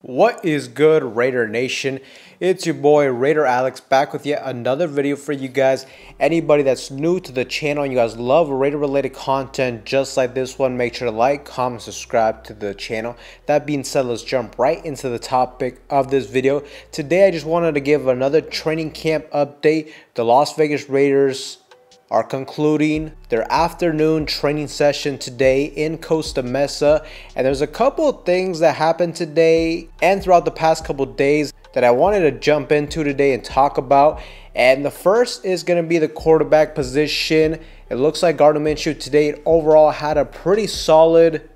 What is good, Raider Nation? It's your boy Raider Alex back with yet another video for you guys. Anybody that's new to the channel and you guys love Raider related content just like this one, make sure to like, comment, subscribe to the channel. That being said, let's jump right into the topic of this video. Today I just wanted to give another training camp update. The Las Vegas Raiders are concluding their afternoon training session today in Costa Mesa, and there's a couple of things that happened today and throughout the past couple of days that I wanted to jump into today and talk about. And the first is going to be the quarterback position. It looks like Gardner Minshew today overall had a pretty solid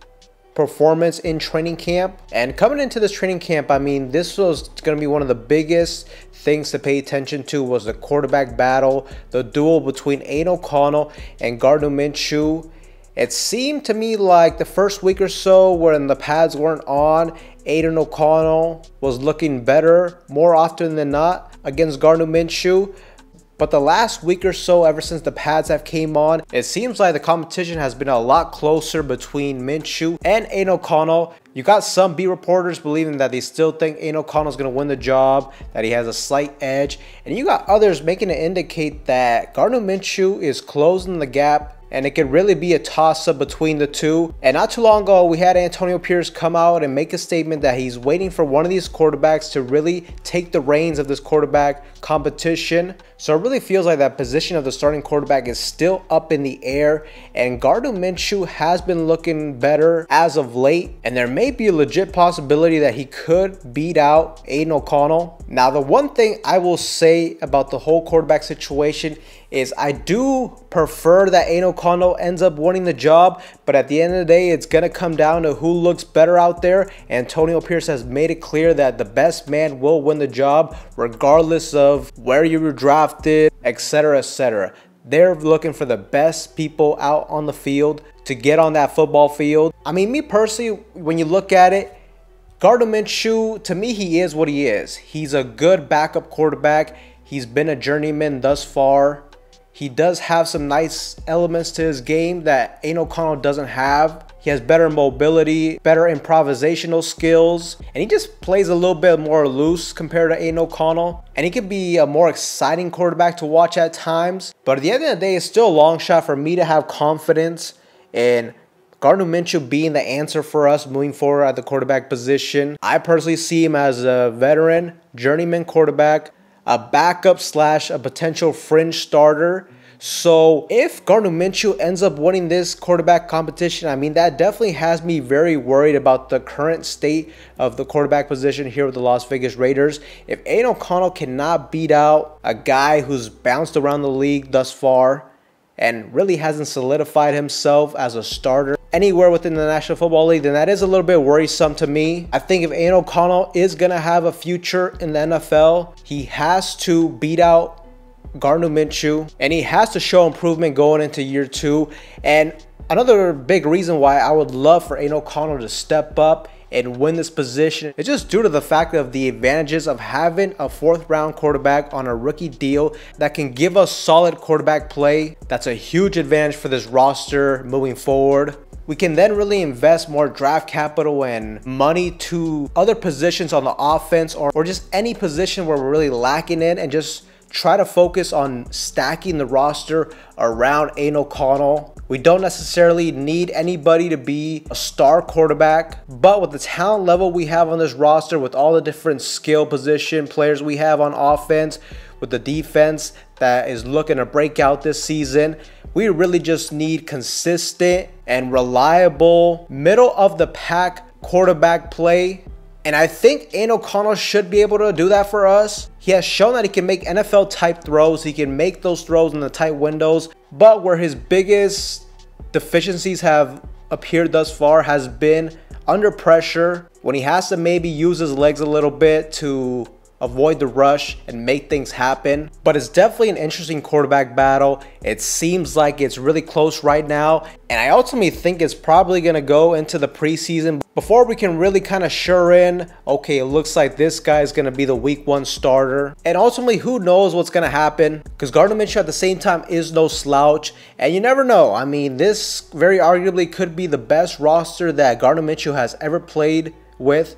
performance in training camp. And coming into this training camp, I mean, this was going to be one of the biggest things to pay attention to was the quarterback battle, the duel between Aiden O'Connell and Gardner Minshew. It seemed to me like the first week or so when the pads weren't on, Aiden O'Connell was looking better more often than not against Gardner Minshew. But the last week or so, ever since the pads have came on, it seems like the competition has been a lot closer between Minshew and Aiden O'Connell. You got some beat reporters believing that they still think Aiden O'Connell is going to win the job, that he has a slight edge. And you got others making it indicate that Gardner Minshew is closing the gap, and it could really be a toss-up between the two. And not too long ago, we had Antonio Pierce come out and make a statement that he's waiting for one of these quarterbacks to really take the reins of this quarterback competition. So it really feels like that position of the starting quarterback is still up in the air, and Gardner Minshew has been looking better as of late, and there may be a legit possibility that he could beat out Aiden O'Connell. Now, the one thing I will say about the whole quarterback situation is I do prefer that Aiden O'Connell ends up winning the job, but at the end of the day, it's going to come down to who looks better out there. Antonio Pierce has made it clear that the best man will win the job regardless of where you were drafted, etc., etc. They're looking for the best people out on the field to get on that football field. I mean, me personally, when you look at it, Gardner Minshew, to me, he is what he is. He's a good backup quarterback. He's been a journeyman thus far. He does have some nice elements to his game that Aiden O'Connell doesn't have. He has better mobility, better improvisational skills, and he just plays a little bit more loose compared to Aiden O'Connell. And he can be a more exciting quarterback to watch at times. But at the end of the day, it's still a long shot for me to have confidence in Gardner Minshew being the answer for us moving forward at the quarterback position. I personally see him as a veteran, journeyman quarterback, a backup slash a potential fringe starter. So if Gardner Minshew ends up winning this quarterback competition, I mean, that definitely has me very worried about the current state of the quarterback position here with the Las Vegas Raiders. If Aiden O'Connell cannot beat out a guy who's bounced around the league thus far and really hasn't solidified himself as a starter anywhere within the National Football League, then that is a little bit worrisome to me. I think if Aiden O'Connell is going to have a future in the NFL, he has to beat out Gardner Minshew, and he has to show improvement going into year two. And another big reason why I would love for Aiden O'Connell to step up and win this position is just due to the fact of the advantages of having a fourth-round quarterback on a rookie deal that can give us solid quarterback play. That's a huge advantage for this roster moving forward. We can then really invest more draft capital and money to other positions on the offense or just any position where we're really lacking in, and just try to focus on stacking the roster around Aiden O'Connell. We don't necessarily need anybody to be a star quarterback, but with the talent level we have on this roster, with all the different skill position players we have on offense, with the defense that is looking to break out this season, we really just need consistent and reliable middle of the pack quarterback play. And I think Aiden O'Connell should be able to do that for us. He has shown that he can make NFL type throws. He can make those throws in the tight windows. But where his biggest deficiencies have appeared thus far has been under pressure, when he has to maybe use his legs a little bit to avoid the rush and make things happen. But it's definitely an interesting quarterback battle. It seems like it's really close right now, and I ultimately think it's probably going to go into the preseason before we can really kind of sure in, okay, it looks like this guy is going to be the week one starter. And ultimately, who knows what's going to happen, because Gardner Minshew at the same time is no slouch, and you never know. I mean, this very arguably could be the best roster that Gardner Minshew has ever played with.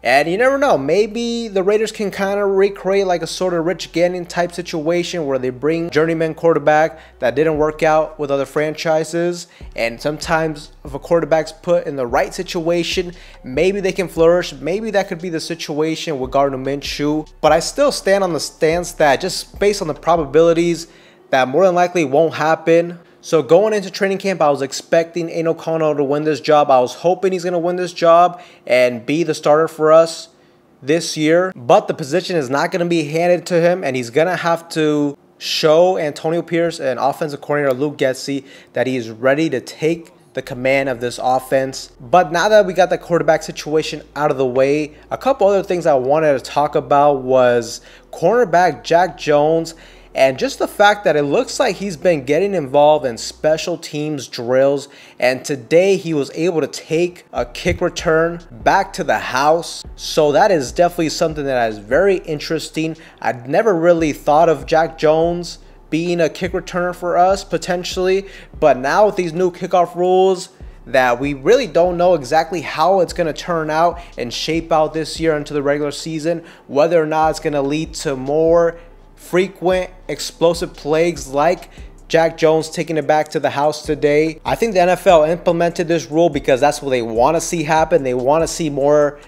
And you never know, maybe the Raiders can kind of recreate like a sort of Rich Gannon type situation where they bring journeyman quarterback that didn't work out with other franchises. And sometimes if a quarterback's put in the right situation, maybe they can flourish. Maybe that could be the situation with Gardner Minshew. But I still stand on the stance that just based on the probabilities, that more than likely won't happen. So going into training camp, I was expecting Aiden O'Connell to win this job. I was hoping he's going to win this job and be the starter for us this year. But the position is not going to be handed to him, and he's going to have to show Antonio Pierce and offensive coordinator Luke Getsy that he is ready to take the command of this offense. But now that we got the quarterback situation out of the way, a couple other things I wanted to talk about was cornerback Jack Jones. And just the fact that it looks like he's been getting involved in special teams drills. And today he was able to take a kick return back to the house. So that is definitely something that is very interesting. I'd never really thought of Jack Jones being a kick returner for us potentially. But now with these new kickoff rules that we really don't know exactly how it's going to turn out and shape out this year into the regular season, whether or not it's going to lead to more frequent explosive plays like Jack Jones taking it back to the house today. I think the NFL implemented this rule because that's what they want to see happen. They want to see more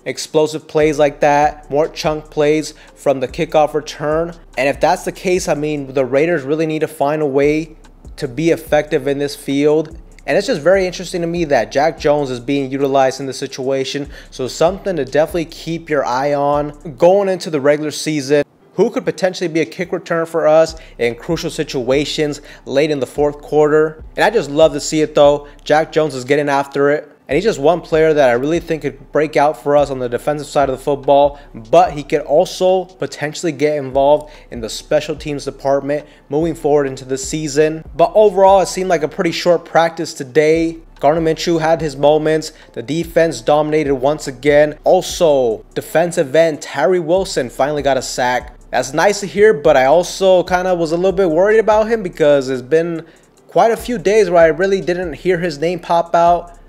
explosive plays like that, more chunk plays from the kickoff return. And if that's the case, I mean, the Raiders really need to find a way to be effective in this field. And it's just very interesting to me that Jack Jones is being utilized in this situation. So something to definitely keep your eye on going into the regular season. Who could potentially be a kick return for us in crucial situations late in the fourth quarter. And I just love to see it though. Jack Jones is getting after it. And he's just one player that I really think could break out for us on the defensive side of the football. But he could also potentially get involved in the special teams department moving forward into the season. But overall, it seemed like a pretty short practice today. Gardner Minshew had his moments. The defense dominated once again. Also, defensive end Tyree Wilson finally got a sack. That's nice to hear, but I also kind of was a little bit worried about him because it's been quite a few days where I really didn't hear his name pop out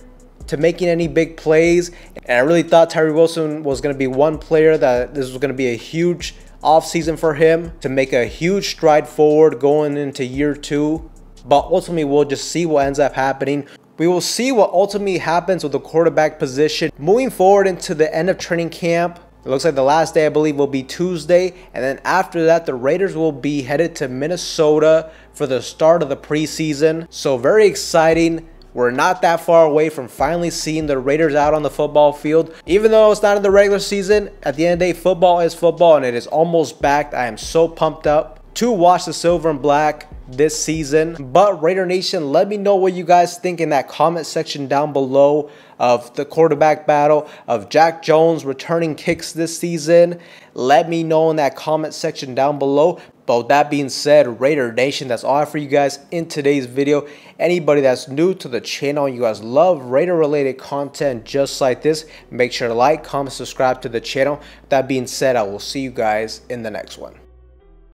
to making any big plays. And I really thought Tyree Wilson was going to be one player that this was going to be a huge offseason for him to make a huge stride forward going into year 2. But ultimately, we'll just see what ends up happening. We will see what ultimately happens with the quarterback position moving forward into the end of training camp. It looks like the last day, I believe, will be Tuesday. And then after that, the Raiders will be headed to Minnesota for the start of the preseason. So very exciting. We're not that far away from finally seeing the Raiders out on the football field. Even though it's not in the regular season, at the end of the day, football is football and it is almost back. I am so pumped up to watch the silver and black this season. But Raider Nation, let me know what you guys think in that comment section down below of the quarterback battle, of Jack Jones returning kicks this season. Let me know in that comment section down below. But with that being said, Raider Nation, that's all I have for you guys in today's video. Anybody that's new to the channel, you guys love Raider related content just like this, make sure to like, comment, subscribe to the channel. That being said, I will see you guys in the next one.